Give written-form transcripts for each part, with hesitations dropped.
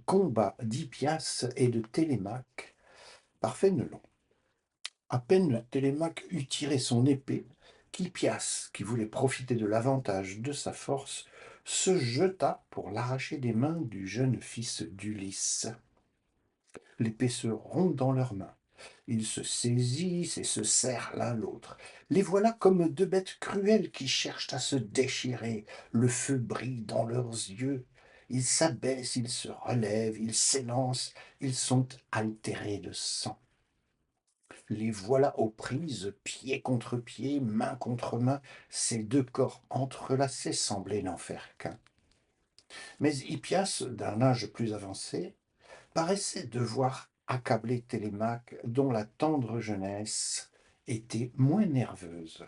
combat d'Hippias et de Télémaque par Fénelon. À peine Télémaque eut tiré son épée, qu'Hippias, qui voulait profiter de l'avantage de sa force, se jeta pour l'arracher des mains du jeune fils d'Ulysse. L'épée se rompt dans leurs mains. Ils se saisissent et se serrent l'un l'autre. Les voilà comme deux bêtes cruelles qui cherchent à se déchirer. Le feu brille dans leurs yeux. Ils s'abaissent, ils se relèvent, ils s'élancent, ils sont altérés de sang. Les voilà aux prises, pied contre pied, main contre main. Ces deux corps entrelacés semblaient n'en faire qu'un. Mais Hippias, d'un âge plus avancé, paraissait devoir accabler Télémaque, dont la tendre jeunesse était moins nerveuse.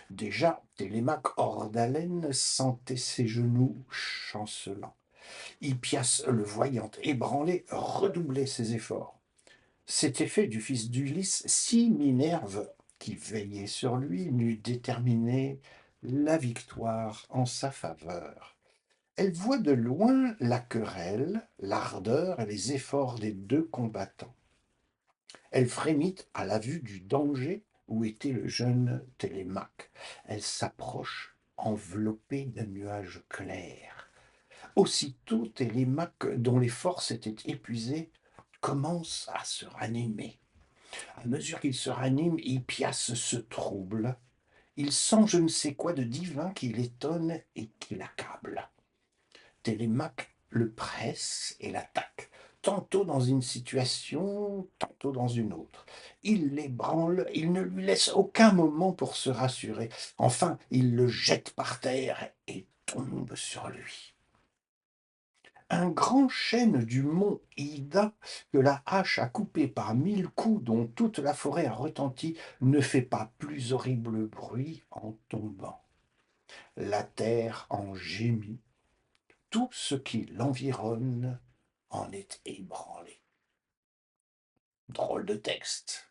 Déjà, Télémaque, hors d'haleine, sentait ses genoux chancelants. Hippias, le voyant ébranlé, redoublait ses efforts. Cet effet du fils d'Ulysse, si Minerve, qui veillait sur lui, n'eût déterminé la victoire en sa faveur. Elle voit de loin la querelle, l'ardeur et les efforts des deux combattants. Elle frémit à la vue du danger où était le jeune Télémaque. Elle s'approche, enveloppée d'un nuage clair. Aussitôt, Télémaque, dont les forces étaient épuisées, commence à se ranimer. À mesure qu'il se ranime, Hippias se trouble. Il sent je ne sais quoi de divin qui l'étonne et qui l'accable. Télémaque le presse et l'attaque, tantôt dans une situation, tantôt dans une autre. Il l'ébranle, il ne lui laisse aucun moment pour se rassurer. Enfin, il le jette par terre et tombe sur lui. Un grand chêne du mont Ida, que la hache a coupé par 1000 coups, dont toute la forêt a retenti, ne fait pas plus horrible bruit en tombant. La terre en gémit, tout ce qui l'environne en est ébranlé. Drôle de texte.